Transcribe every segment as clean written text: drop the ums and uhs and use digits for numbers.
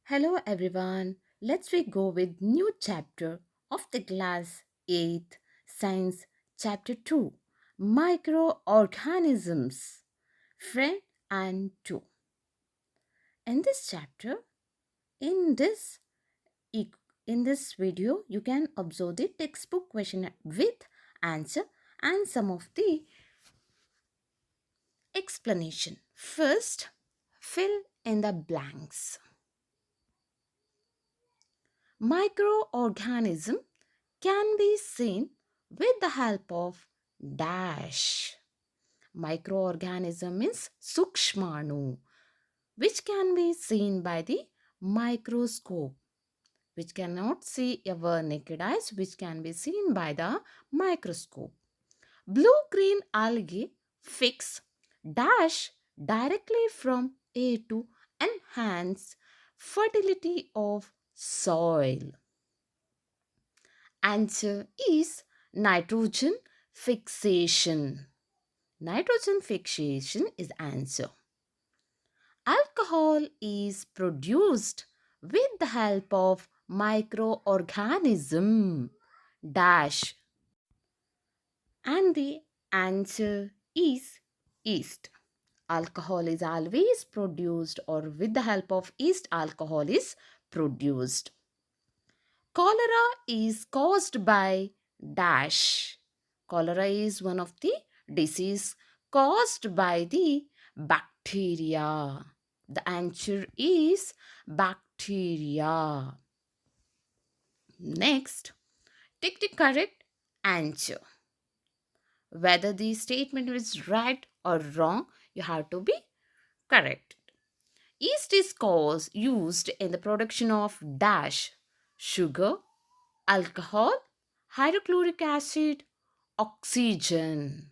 Hello everyone. Let's we go with new chapter of the class 8 science chapter 2 microorganisms friend and 2. In this chapter in this e- in this video you can observe the textbook question with answer and some of the explanation. First, fill in the blanks. Microorganism can be seen with the help of dash. Microorganism is sukshmanu, which can be seen by the microscope, which cannot see our naked eyes, which can be seen by the microscope. Blue-green algae fix dash directly from A to enhance fertility of soil. Answer is nitrogen fixation. Nitrogen fixation is answer. Alcohol is produced with the help of microorganism dash and the answer is yeast. Alcohol is always produced or with the help of yeast alcohol is produced. Cholera is caused by dash. Cholera is one of the disease caused by the bacteria. The answer is bacteria. Next, take the correct answer. Whether the statement is right or wrong, you have to be correct. Yeast is used in the production of dash, sugar, alcohol, hydrochloric acid, oxygen.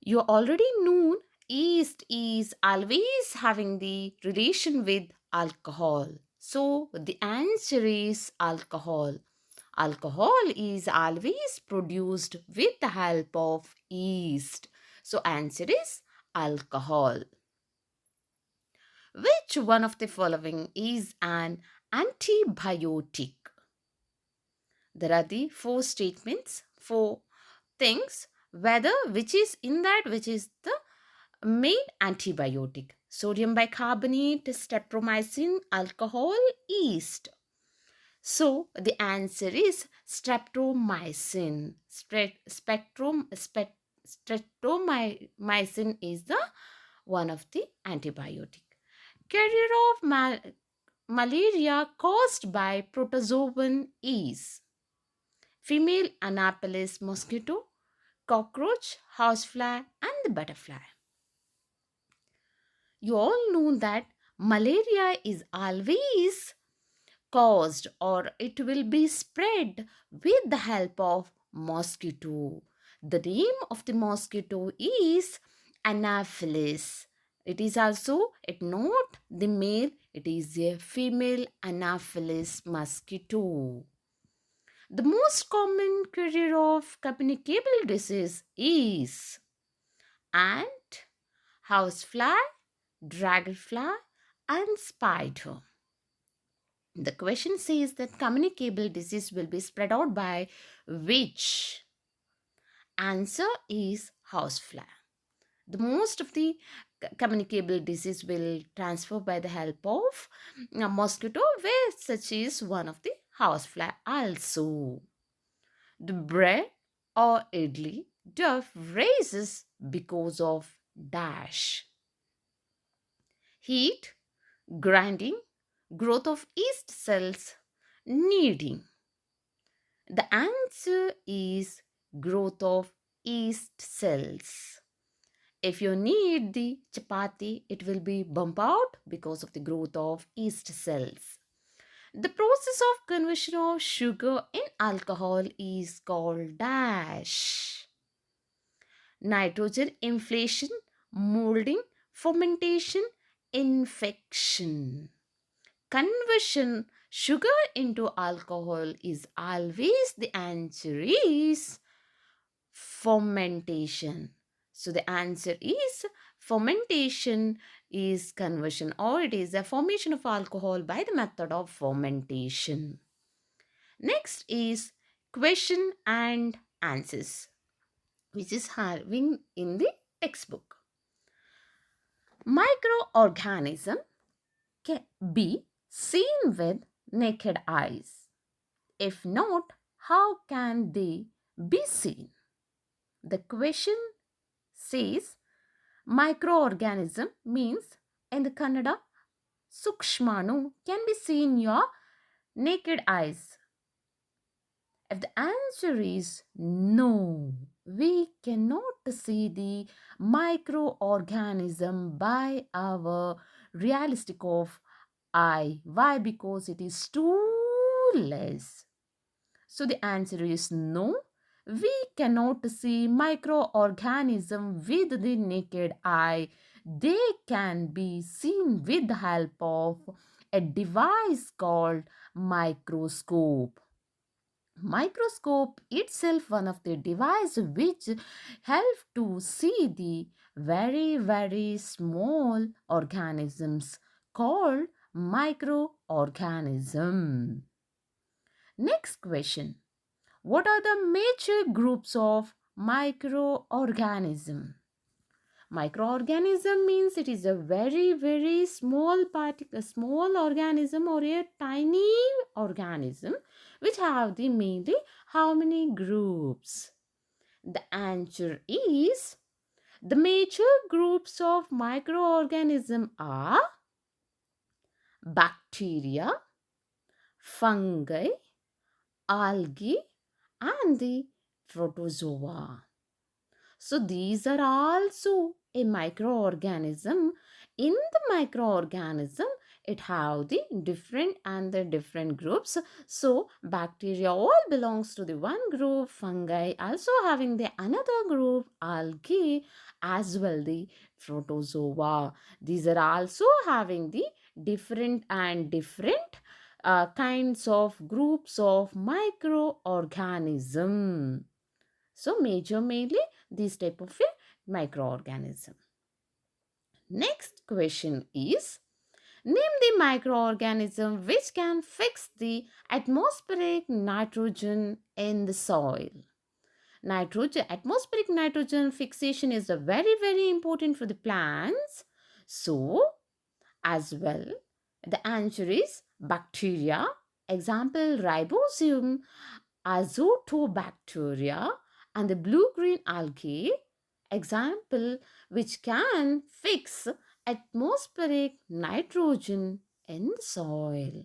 You already know yeast is always having the relation with alcohol. So the answer is alcohol. Alcohol is always produced with the help of yeast. So answer is alcohol. Which one of the following is an antibiotic? There are the four statements, four things, whether which is in that, which is the main antibiotic. Sodium bicarbonate, streptomycin, alcohol, yeast. So the answer is streptomycin. Streptomycin is the one of the antibiotic. Carrier of malaria caused by protozoan is female Anopheles mosquito, cockroach, housefly, and the butterfly. You all know that malaria is always caused or it will be spread with the help of mosquito. The name of the mosquito is Anopheles. It is also it not the male, it is a female Anopheles mosquito. The most common carrier of communicable disease is ant, housefly, dragonfly, and spider. The question says that communicable disease will be spread out by which? Answer is housefly. The most of the communicable disease will transfer by the help of a mosquito, where such is one of the housefly also. The bread or idli dough raises because of dash. Heat, grinding, growth of yeast cells, kneading. The answer is growth of yeast cells. If you knead the chapati, it will be bump out because of the growth of yeast cells. The process of conversion of sugar in alcohol is called dash. Nitrogen inflation, molding, fermentation, infection. Conversion sugar into alcohol is always the answer is fermentation. So the answer is Fermentation is conversion, or it is a formation of alcohol by the method of fermentation. Next is question and answers, which is having in the textbook. Microorganism can be seen with naked eyes. If not, how can they be seen? The question says microorganism means in the Kannada Sukshmanu can be seen your naked eyes. If the answer is no, we cannot see the microorganism by our realistic of eye. Why? Because it is too less. So the answer is no. We cannot see microorganism with the naked eye. They can be seen with the help of a device called microscope. Microscope itself one of the device which help to see the very small organisms called microorganism. Next question. What are the major groups of microorganism? Microorganism means it is a very small particle, small organism or a tiny organism which have the mainly how many groups? The answer is the major groups of microorganism are bacteria, fungi, algae and the protozoa. So these are also a microorganism. In the microorganism, it have the different and the different groups. So bacteria all belongs to the one group, fungi also having the another group, algae as well the protozoa. These are also having the different and different kinds of groups of microorganism. So major mainly this type of a microorganism. Next question is name the microorganism which can fix the atmospheric nitrogen in the soil. Atmospheric nitrogen fixation is a very important for the plants. So as well the answer is bacteria. Example ribosome, azotobacteria and the blue-green algae, example which can fix atmospheric nitrogen in the soil.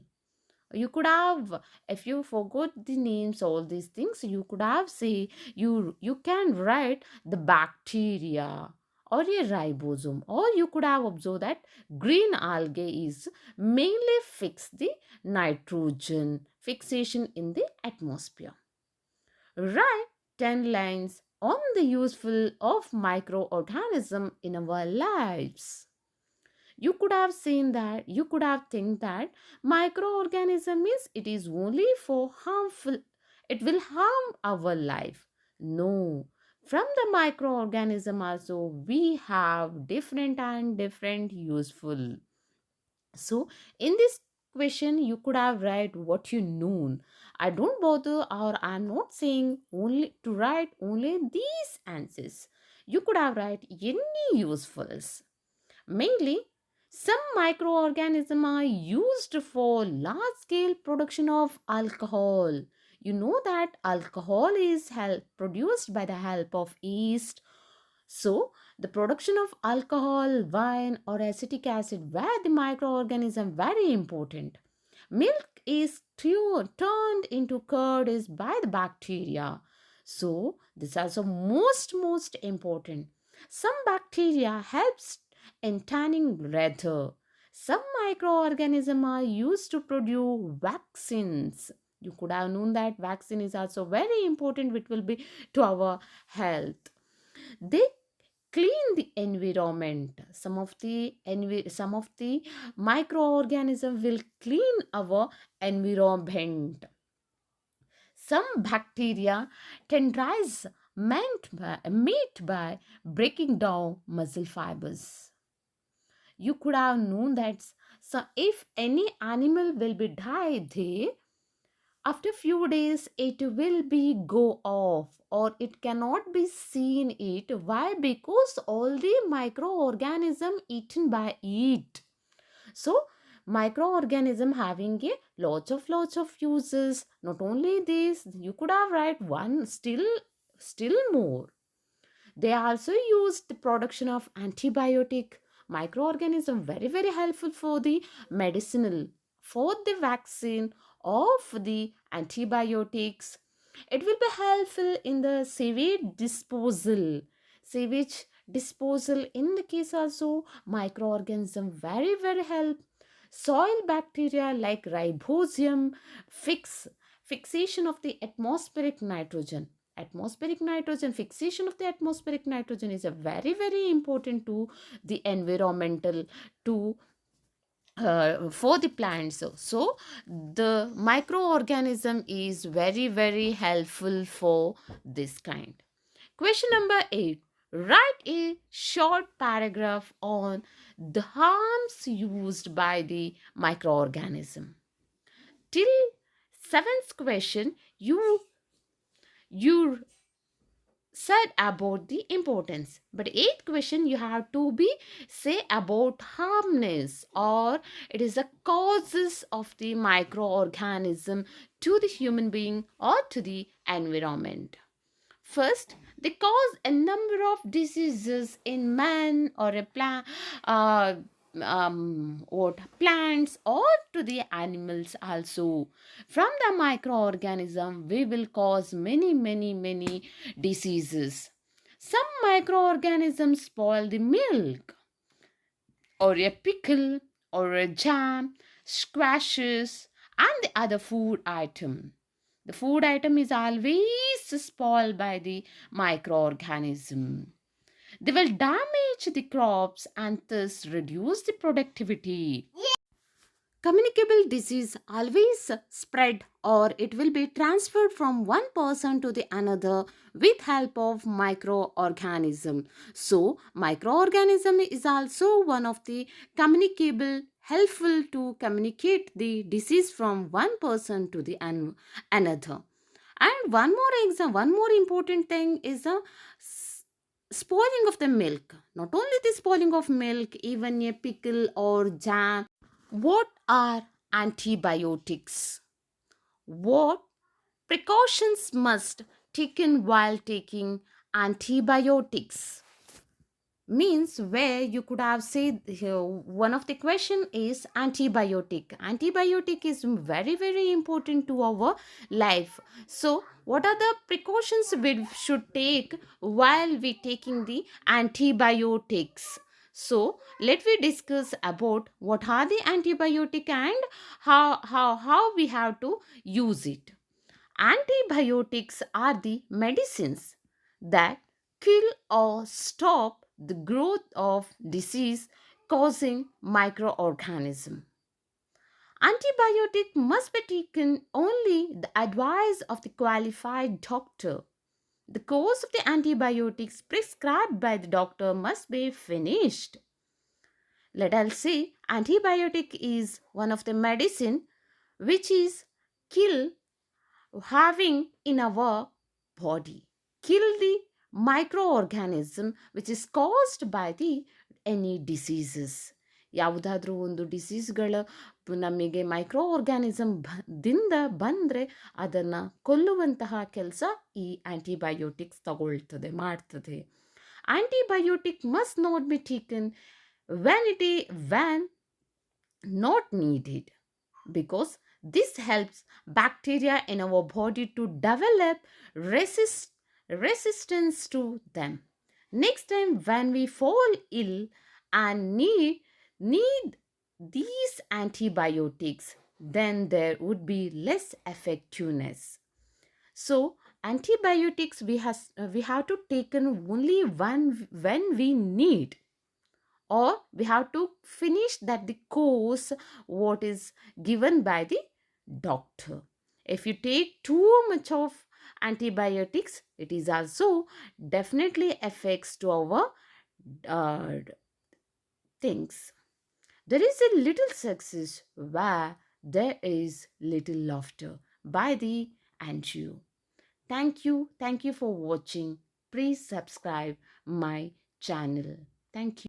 You could have, if you forgot the names all these things, you could have say you can write the bacteria or a ribosome, or you could have observed that green algae is mainly fix the nitrogen fixation in the atmosphere. Write 10 lines on the useful of microorganism in our lives. You could have seen that, you could have think that microorganism means it is only for harmful, it will harm our life. No, from the microorganism also we have different and different useful. So in this question you could have write what you know. I don't bother or I'm not saying only to write only these answers. You could have write any usefuls. Mainly, some microorganisms are used for large scale production of alcohol. You know that alcohol is produced by the help of yeast. So, the production of alcohol, wine, or acetic acid, where the microorganism very important. Milk is turned into curd is by the bacteria. So, this is also most important. Some bacteria helps in tanning leather. Some microorganisms are used to produce vaccines. You could have known that vaccine is also very important, which will be to our health. They clean the environment. Some of the microorganisms will clean our environment. Some bacteria tenderize meat by breaking down muscle fibers. You could have known that so if any animal will be died there, after few days it will be go off or it cannot be seen it. Why? Because all the microorganism eaten by it. So microorganism having a lots of uses. Not only this, you could have write one still more. They also use the production of antibiotic microorganism, very helpful for the medicinal, for the vaccine of the antibiotics. It will be helpful in the sewage disposal. In the case also, microorganism very help. Soil bacteria like ribosium fixation of the fixation of the atmospheric nitrogen is a very important to the environmental, to for the plants. So the microorganism is very helpful for this kind. Question number 8. Write a short paragraph on the harms used by the microorganism. Till seventh question, you said about the importance, but eighth question you have to be say about harmness, or it is the causes of the microorganism to the human being or to the environment. First, they cause a number of diseases in man or a plant, what plants or to the animals also. From the microorganism, we will cause many diseases. Some microorganisms spoil the milk, or a pickle, or a jam, squashes, and the other food item. The food item is always spoiled by the microorganism. They will damage the crops and thus reduce the productivity. Communicable disease always spread or it will be transferred from one person to the another with help of microorganism. So microorganism is also one of the communicable, helpful to communicate the disease from one person to the another. And one more important thing is the spoiling of the milk. Not only the spoiling of milk, even a pickle or jam. What are antibiotics? What precautions must taken while taking antibiotics? Means where you could have said one of the question is antibiotic is very important to our life. So what are the precautions we should take while we taking the antibiotics? So let we discuss about what are the antibiotic and how we have to use it. Antibiotics are the medicines that kill or stop the growth of disease causing microorganism. Antibiotic must be taken only the advice of the qualified doctor. The course of the antibiotics prescribed by the doctor must be finished. Let us say antibiotic is one of the medicine which is kill having in our body, kill the microorganism which is caused by the any diseases. ಯಾವುದಾದ್ರೂ ಒಂದು ಡಿಸೀಸ್ಗಳ ನಮಗೆ micro organism ದಿಂದ ಬಂದರೆ ಅದನ್ನು ಕೊಲ್ಲುವಂತಹ ಕೆಲಸ ಈ antibiotics ಮಾಡ್ತದೆ. Antibiotic must not be taken when not needed, because this helps bacteria in our body to develop resistance to them. Next time when we fall ill and need these antibiotics, then there would be less effectiveness. So antibiotics we have to take only when we need, or we have to finish that the course what is given by the doctor. If you take too much of antibiotics, it is also definitely affects to our uh, things. There is a little success where there is little laughter by the and you. Thank you for watching. Please subscribe my channel. Thank you.